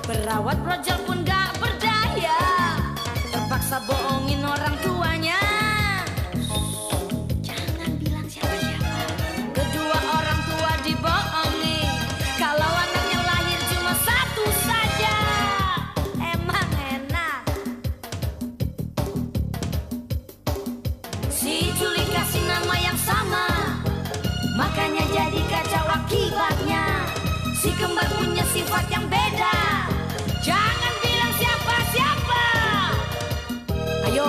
Perawat brojol pun gak berdaya, terpaksa bohongin orang tuanya. Jangan bilang siapa-siapa. Kedua orang tua dibohongi, kalau anaknya lahir cuma satu saja. Emang enak. Si Juli kasih nama yang sama, makanya jadi kacau akibatnya. Si kembar punya sifat yang beda, jangan bilang siapa-siapa. Ayo,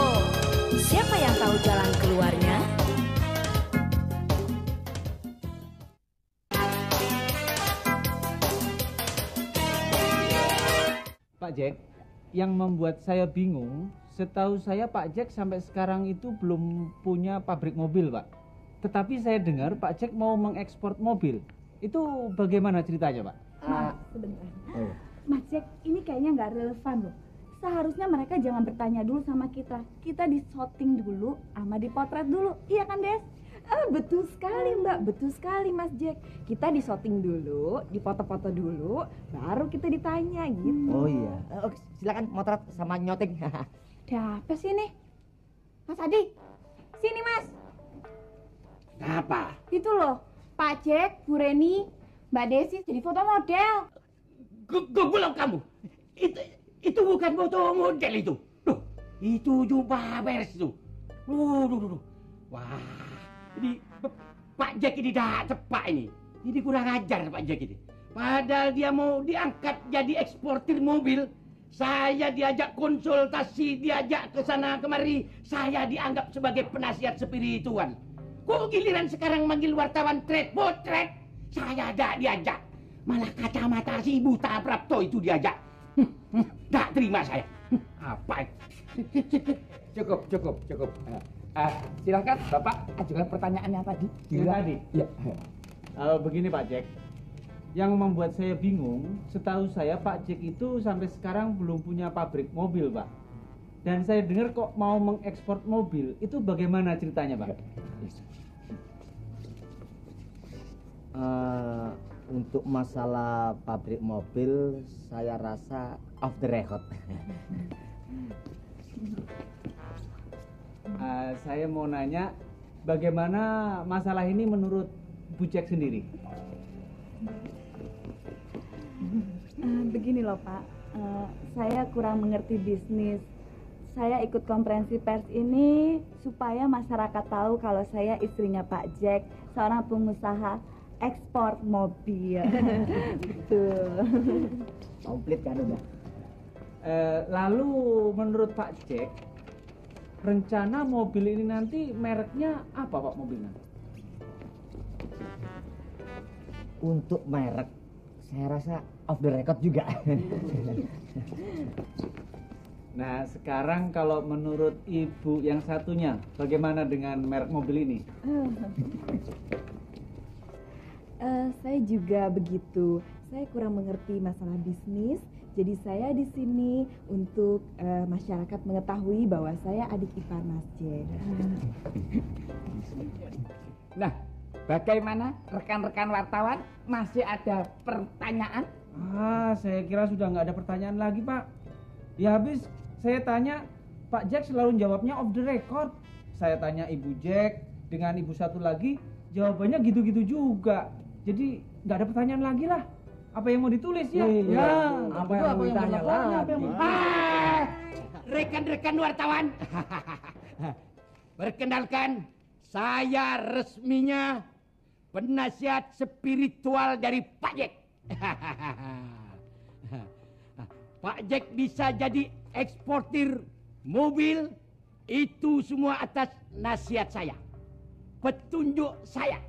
siapa yang tahu jalan keluarnya? Pak Jack, yang membuat saya bingung, setahu saya Pak Jack sampai sekarang itu belum punya pabrik mobil, Pak. Tetapi saya dengar Pak Jack mau mengekspor mobil. Itu bagaimana ceritanya, Pak? Sebentar. Mas Jack, ini kayaknya nggak relevan loh. Seharusnya mereka jangan bertanya dulu sama kita. Kita disorting dulu, sama dipotret dulu. Iya kan, Des? Betul sekali, Mbak. Betul sekali, Mas Jack. Kita disorting dulu, dipoto-foto dulu, baru kita ditanya gitu. Oh iya. Silakan motret sama nyoting. Ada apa sih nih? Mas Adi, sini Mas. Apa? Itu loh, Pak Jack, Bu Reni, Mbak Desi jadi foto model. Goblok kamu. Itu bukan foto model itu. Duh, itu jumpa beres itu. Duh. Wah, ini Pak Jack ini dah cepat ini. Ini kurang ajar Pak Jack ini. Padahal dia mau diangkat jadi eksportir mobil. Saya diajak konsultasi, diajak ke sana kemari. Saya dianggap sebagai penasihat spiritual. Kok giliran sekarang manggil wartawan potret? Saya tak diajak. Malah kacamata si buta Prapto itu diajak. Tak terima saya. Apa? Cukup. Silakan Bapak ajukan pertanyaannya tadi. Tadi? Ya. Begini Pak Jack, yang membuat saya bingung, setahu saya Pak Jack itu sampai sekarang belum punya pabrik mobil, Pak. Dan saya dengar kok mau mengekspor mobil, itu bagaimana ceritanya, Pak? Untuk masalah pabrik mobil, saya rasa off the record. Saya mau nanya, bagaimana masalah ini menurut Bu Jack sendiri? Begini loh Pak, saya kurang mengerti bisnis. Saya ikut konferensi pers ini supaya masyarakat tahu kalau saya istrinya Pak Jack, seorang pengusaha ekspor mobil. Betul. Komplit kan udah. Lalu menurut Pak Jack, rencana mobil ini nanti mereknya apa Pak mobilnya? Untuk merek, saya rasa off the record juga. Nah, sekarang kalau menurut Ibu yang satunya, bagaimana dengan merek mobil ini? Saya juga begitu. Saya kurang mengerti masalah bisnis. Jadi saya di sini untuk masyarakat mengetahui bahwa saya adik ipar Mas Jack. Nah, bagaimana rekan-rekan wartawan? Masih ada pertanyaan? Saya kira sudah nggak ada pertanyaan lagi, Pak. Ya habis saya tanya, Pak Jack selalu jawabnya off the record. Saya tanya Ibu Jack dengan Ibu satu lagi, jawabannya gitu-gitu juga. Jadi nggak ada pertanyaan lagi lah. Apa yang mau ditulis ya? Apa yang mau ditanya lagi? Rekan-rekan wartawan, perkenalkan, saya resminya penasihat spiritual dari Pak Jack. Pak Jack bisa jadi eksportir mobil, itu semua atas nasihat saya, petunjuk saya.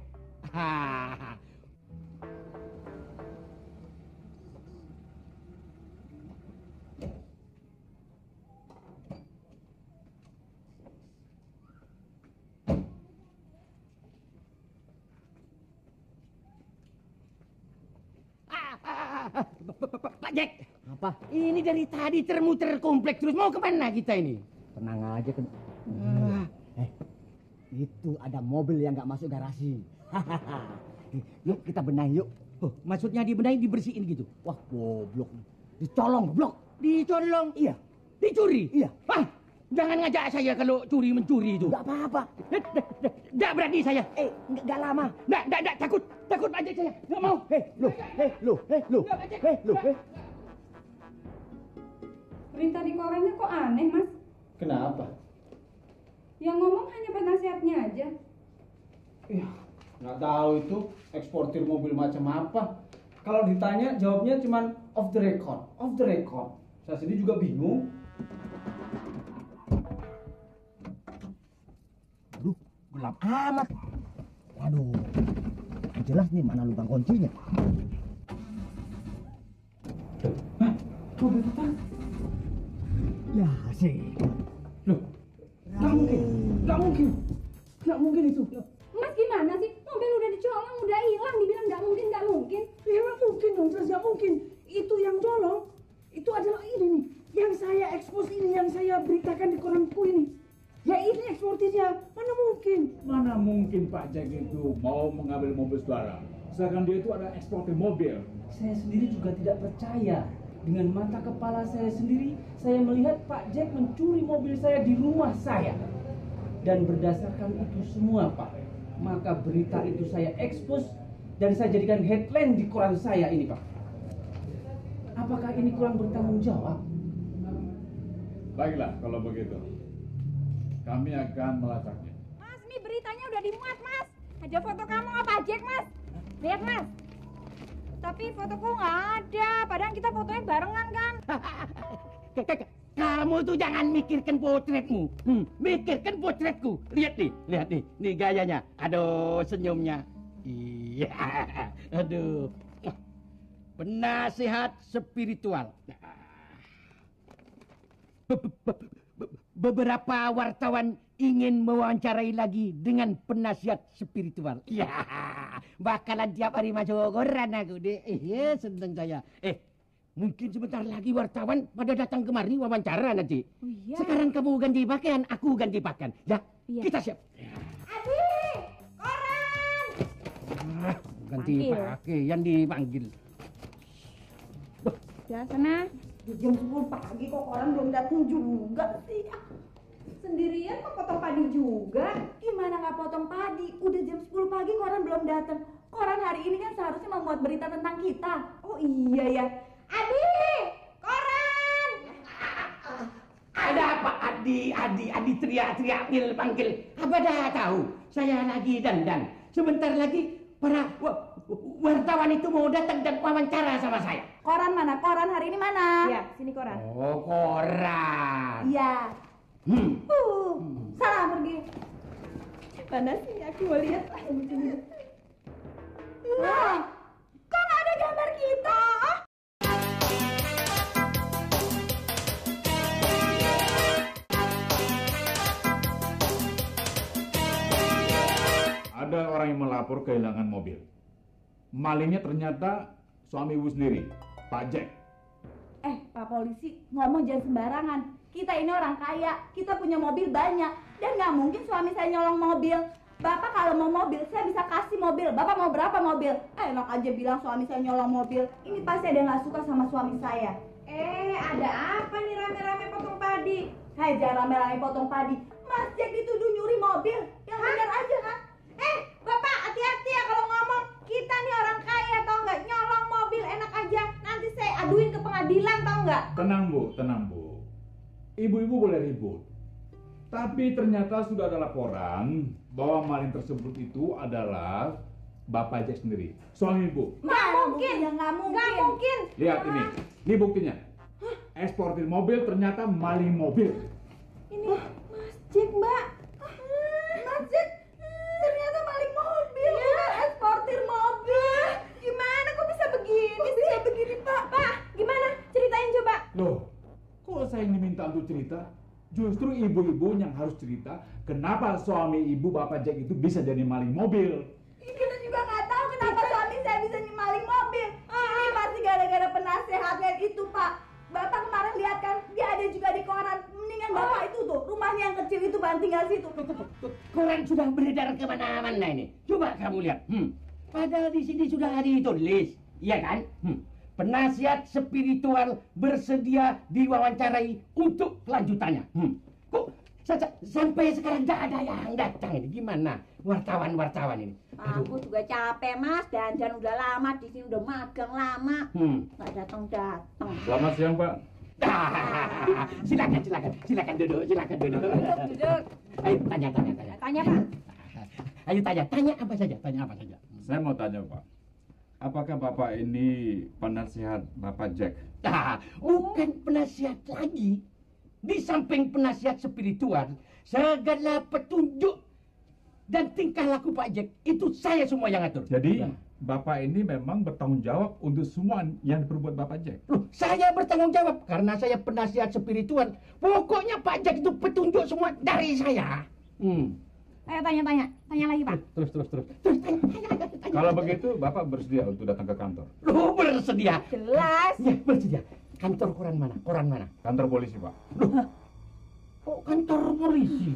Pak Jack, Apa? ini dari tadi termuter komplek terus, mau kemana kita ini? Tenang aja kan. Itu ada mobil yang nggak masuk garasi. Yuk kita benahi yuk. Oh, maksudnya dibenahi, dibersihin gitu? Wah, goblok. Dicolong, goblok. Dicolong? Iya. Dicuri? Iya. Ah, jangan ngajak saya kalau curi-mencuri itu. Enggak apa-apa. Nggak berani saya. Enggak lama. Nggak, takut aja saya. Nggak mau. Loh. Berita di korannya kok aneh, Mas? Kenapa? Yang ngomong hanya penasihatnya aja. Ya, nggak tahu itu eksportir mobil macam apa. Kalau ditanya jawabnya cuman off the record. Saya sendiri juga bingung. Aduh, gelap amat. Waduh. Jelas nih mana lubang kuncinya. Mobil tetangga. Ya sih. Loh, nggak mungkin itu. Mas gimana sih? Mobil udah dicolong, udah hilang, dibilang nggak mungkin. Ya nggak mungkin dong, jelas nggak mungkin. Itu yang colong, itu adalah ini nih, yang saya expose ini, yang saya beritakan di koranku ini. Ya ini eksportirnya, Mana mungkin Pak Jack itu mau mengambil mobil saudara? Sedangkan dia itu adalah eksportir mobil. Saya sendiri juga tidak percaya. Dengan mata kepala saya sendiri, saya melihat Pak Jack mencuri mobil saya di rumah saya. Dan berdasarkan itu semua, Pak, maka berita itu saya expose dan saya jadikan headline di koran saya ini, Pak. Apakah ini kurang bertanggung jawab? Baiklah kalau begitu. Kami akan melacaknya. Mas, ini beritanya udah dimuat, Mas. Ada foto kamu sama Pak Jack, Mas. Lihat, Mas. Tapi fotoku nggak ada, padahal kita fotonya barengan kan. Kamu tuh jangan mikirkan potretmu, mikirkan potretku. Lihat nih gayanya. Aduh, senyumnya. Iya, aduh. Penasihat spiritual. Beberapa wartawan ingin mewawancarai lagi dengan penasihat spiritual. Ya, bakalan tiap hari masuk koran aku deh. Seneng saya. Mungkin sebentar lagi wartawan pada datang kemari wawancara nanti. Oh, iya. Sekarang kamu ganti pakaian, aku ganti pakaian. Ya, iya. Kita siap. Adi, koran. Ganti pakaian dipanggil. Ya, sana. Jam 10 pagi kok koran belum datang juga sih. Sendirian kok potong padi juga? Gimana nggak potong padi? Udah jam 10 pagi koran belum datang. Koran hari ini kan seharusnya memuat berita tentang kita. Oh iya ya. Adi, koran. Ada apa? Adi teriak-teriak panggil. Apa dah tahu? Saya lagi dandan. Sebentar lagi para wartawan itu mau datang dan wawancara sama saya. Koran mana? Koran hari ini mana? Ya, sini koran. Oh, koran. Iya. Salah pergi. Mana sih? Aku mau lihat. Wah, kok nggak ada gambar kita? Ada orang yang melapor kehilangan mobil. Malingnya ternyata suami ibu sendiri, Pak Jack. Pak polisi, ngomong jangan sembarangan. Kita ini orang kaya, kita punya mobil banyak. Dan nggak mungkin suami saya nyolong mobil. Bapak kalau mau mobil, saya bisa kasih mobil. Bapak mau berapa mobil? Enak aja bilang suami saya nyolong mobil. Ini pasti ada yang nggak suka sama suami saya. Ada apa nih rame-rame potong padi? Hai, jangan rame-rame potong padi. Mas Jack dituduh nyuri mobil. Yang benar aja kan? Bapak, hati-hati ya kalau ngomong. Kita nih orang kaya, tau nggak? Nyolong mobil enak aja. Nanti saya aduin ke pengadilan, tau nggak? Tenang Bu. Ibu-ibu boleh ribut. Tapi ternyata sudah ada laporan bahwa maling tersebut itu adalah Bapak Jack sendiri, suami ibu. Nggak mungkin. Ya nggak mungkin. Nggak mungkin. Lihat ini buktinya. Eksportir mobil ternyata maling mobil. Ini Mas Jack, Mbak. Mas Jack ternyata maling mobil, bukan eksportir mobil. Gimana kok bisa begini sih? Bisa begini, Pak? Pak, gimana? Ceritain coba. Loh, kok saya yang diminta untuk cerita? Justru ibu-ibu yang harus cerita kenapa suami ibu Bapak Jack itu bisa jadi maling mobil. Kita juga nggak tahu kenapa suami saya bisa maling mobil. Ini pasti gara-gara penasehatnya itu, Pak. Bapak kemarin lihat kan, dia ada juga di koran. Mendingan Bapak itu tuh, rumahnya yang kecil itu Bapak tinggal situ. Koran sudah beredar kemana-mana ini. Coba kamu lihat. Padahal di sini sudah ada ditulis, iya kan? penasihat spiritual bersedia diwawancarai untuk kelanjutannya. Kok sampai sekarang tidak ada yang datang ini? Gimana wartawan-wartawan ini? Aku juga capek mas, dan udah lama di sini, udah magang lama, nggak datang. Selamat siang, Pak. Silakan duduk. Duduk. Ayo tanya. Tanya pak. Ayo tanya apa saja. Saya mau tanya, Pak. Apakah Bapak ini penasihat Bapak Jack? Bukan penasihat lagi. Di samping penasihat spiritual, segala petunjuk dan tingkah laku Pak Jack itu saya semua yang atur. Jadi Bapak ini memang bertanggung jawab untuk semua yang diperbuat Bapak Jack. Loh, saya bertanggung jawab karena saya penasihat spiritual. Pokoknya Pak Jack itu petunjuk semua dari saya. Ayo tanya lagi pak. Terus. Tanya. Kalau begitu Bapak bersedia untuk datang ke kantor? Loh, bersedia. Jelas. Ya, bersedia. Kantor koran mana? Kantor polisi, Pak. Oh, kantor polisi.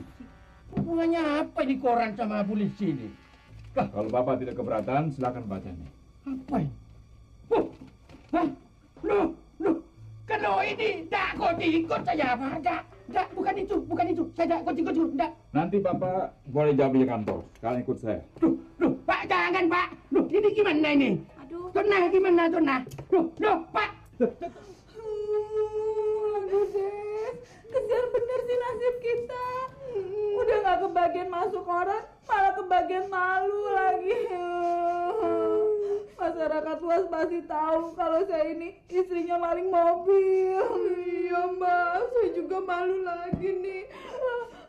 Hubungannya apa di koran sama polisi ini? Kalau Bapak tidak keberatan, silakan bacanya. Apa ini? Loh. Kalau ini tak ikut saya apa? Enggak, bukan itu. Saya tak ikut. Enggak. Nanti Bapak boleh jawab di kantor. Sekarang ikut saya. Loh, Pak, jangan, Pak. Loh, ini gimana ini? Aduh. Gimana, Tuna? Loh, Pak. Aduh, Des, kesian bener sih nasib kita. Udah gak kebagian masuk koran, malah kebagian malu lagi. Masyarakat luas pasti tahu kalau saya ini istrinya maling mobil. Iya mbak, saya juga malu lagi nih.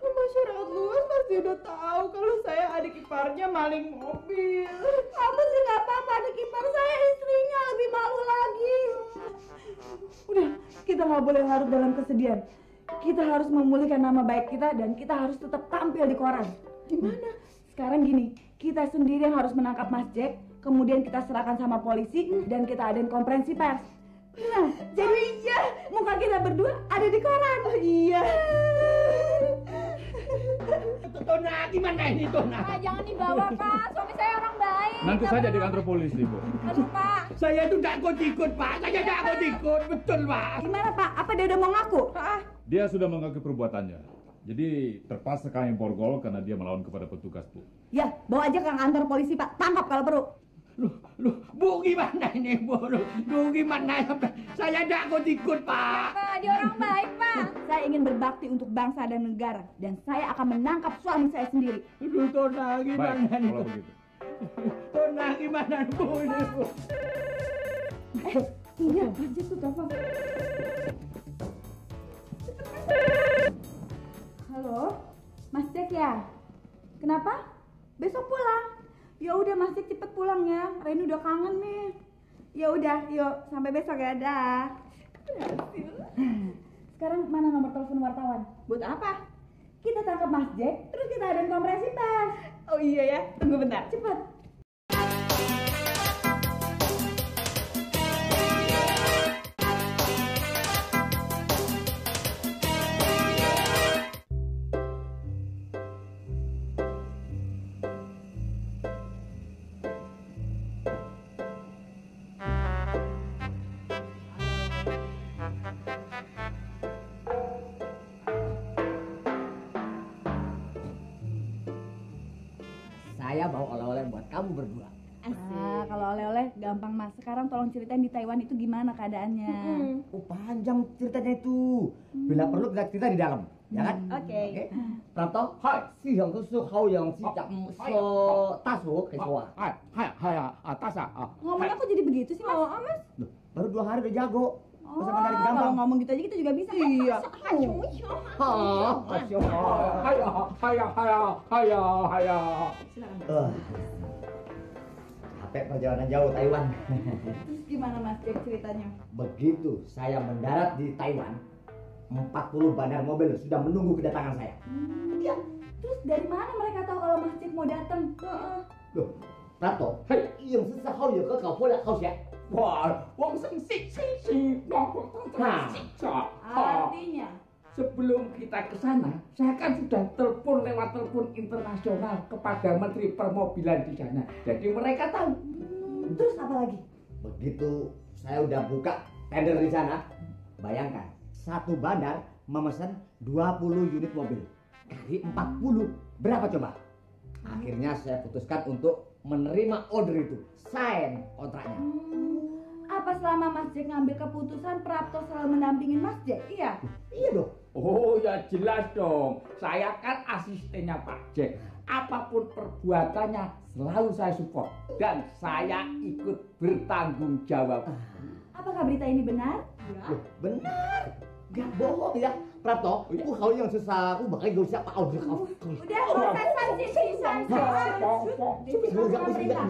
Masyarakat luas pasti udah tahu kalau saya adik iparnya maling mobil. Apa sih nggak apa-apa, adik ipar saya istrinya lebih malu lagi. Udah, kita nggak boleh larut dalam kesedihan. Kita harus memulihkan nama baik kita dan kita harus tetap tampil di koran. Gimana? Sekarang gini, kita sendiri yang harus menangkap Mas Jack, kemudian kita serahkan sama polisi dan kita adain konferensi pers. Nah, jadi muka kita berdua ada di koran. Iya. Tona, gimana ini, Tona? Jangan dibawa pak, suami saya orang baik. Nanti saja di kantor polisi, Bu. Aduh pak. Saya tuh tak ikut, Pak. Saya tak ikut, betul, Pak. Gimana Pak? Apa dia udah mau ngaku? Dia sudah mengakui perbuatannya. Jadi terpaksa kami borgol karena dia melawan kepada petugas, Bu. Ya, bawa aja ke kantor polisi Pak. Tangkap kalau perlu. Loh, Bu, gimana ini, Bu? Loh, gimana? Saya tak ikut, Pak. Pak, dia orang baik pak. Saya ingin berbakti untuk bangsa dan negara dan saya akan menangkap suami saya sendiri. Aduh, Tona, Baik, gimana nih? kalau begitu. Tona, gimana, Bu? Ini, Bu? Iya, aja tuh telepon. Halo, Mas Jack ya? Kenapa? Besok pulang. Ya udah Mas Jack cepet pulang ya. Reni udah kangen nih. Ya udah, yuk sampai besok ya. Dah. Sekarang mana nomor telepon wartawan? Buat apa? Kita tangkap Mas Jack, terus kita adain konferensi pers. Oh iya ya, tunggu bentar. Cepet. Saya bawa oleh-oleh buat kamu berdua. Ah, kalau oleh-oleh gampang Mas. Sekarang tolong ceritain di Taiwan itu gimana keadaannya. Oh, panjang ceritanya itu. Bila perlu kita cerita di dalam, ya kan? Oke. Pranto, hai, si yang itu hao yang si jam so tasu ke soa. Ngomongnya kok jadi begitu sih Mas? Mas. Loh, baru 2 hari udah jago. Oh, Masa menarik gampang. kalau ngomong gitu aja kita juga bisa. Iya. Capek perjalanan jauh Taiwan. Terus gimana Mas Jack ceritanya? Begitu saya mendarat di Taiwan, 40 bandar mobil sudah menunggu kedatangan saya. Iya. Terus dari mana mereka tahu kalau Mas Jack mau datang? Loh, Prato, yang susah hao ya ke kau pula hao siap. Artinya? Sebelum kita ke sana, saya kan sudah telepon lewat telepon internasional kepada Menteri Permobilan di sana. Jadi mereka tahu. Terus apa lagi? Begitu saya udah buka tender di sana. Bayangkan, satu bandar memesan 20 unit mobil. Kali 40, berapa coba? Akhirnya saya putuskan untuk menerima order itu. Sign kontraknya. Apa selama Mas Jack ngambil keputusan, Prapto selalu mendampingin Mas Jack? Iya. Iya dong. Oh ya jelas dong. Saya kan asistennya Pak Jack. Apapun perbuatannya selalu saya support. Dan saya ikut bertanggung jawab. Apakah berita ini benar? Loh, benar. Gak bohong ya. Prapto, aku kau yang susah, aku bakal gak usah kau. Udah, proses bisa.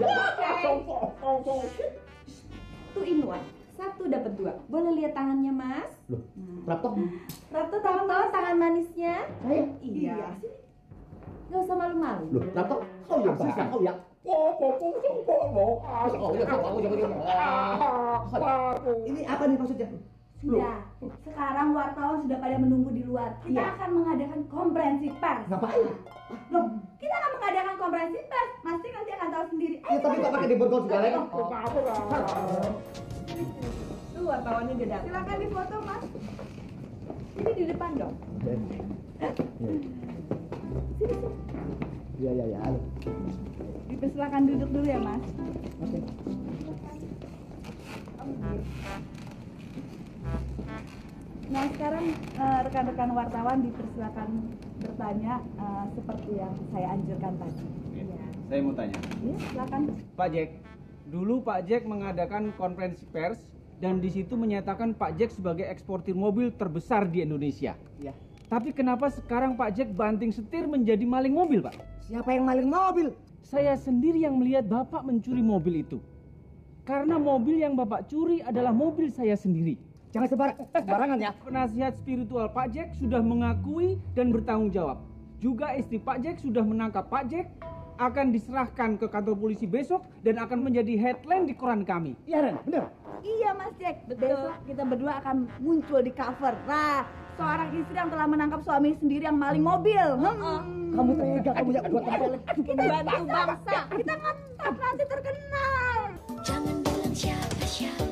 Two in one. Satu dapat dua. Boleh lihat tangannya, Mas? Loh, Prapto? Prapto tangan manisnya. Saya? Iya. Gak usah malu-malu. Loh, Prapto, kau yang susah, kau ya. Ini apa nih maksudnya? Sudah. Sekarang wartawan sudah pada menunggu di luar. Kita akan mengadakan konferensi pers. Ngapain? Loh, kita akan mengadakan konferensi pers. Mas Jack nanti akan tahu sendiri. Ya tapi kok pakai diborgol segala kan? Tuh wartawannya udah datang. Silakan difoto, Mas. Ini di depan dong. Iya. Dipersilakan duduk dulu ya, Mas. Oke. Nah sekarang rekan-rekan wartawan dipersilakan bertanya seperti yang saya anjurkan tadi. Ya. Saya mau tanya. Ya, silakan. Pak Jack, dulu Pak Jack mengadakan konferensi pers dan di situ menyatakan Pak Jack sebagai eksportir mobil terbesar di Indonesia. Ya. Tapi kenapa sekarang Pak Jack banting setir menjadi maling mobil, Pak? Siapa yang maling mobil? Saya sendiri yang melihat Bapak mencuri mobil itu. Karena mobil yang Bapak curi adalah mobil saya sendiri. Jangan sembarangan ya. Penasihat spiritual Pak Jack sudah mengakui dan bertanggung jawab. Juga istri Pak Jack sudah menangkap Pak Jack, akan diserahkan ke kantor polisi besok dan akan menjadi headline di koran kami. Iya, Ren, bener. Iya, Mas Jack. Besok kita berdua akan muncul di cover. Nah, seorang istri yang telah menangkap suami sendiri yang maling mobil. Kamu tega, kamu ya buat apa? Kita bantu bangsa. Kita ngetop nanti terkenal. Jangan bilang siapa-siapa.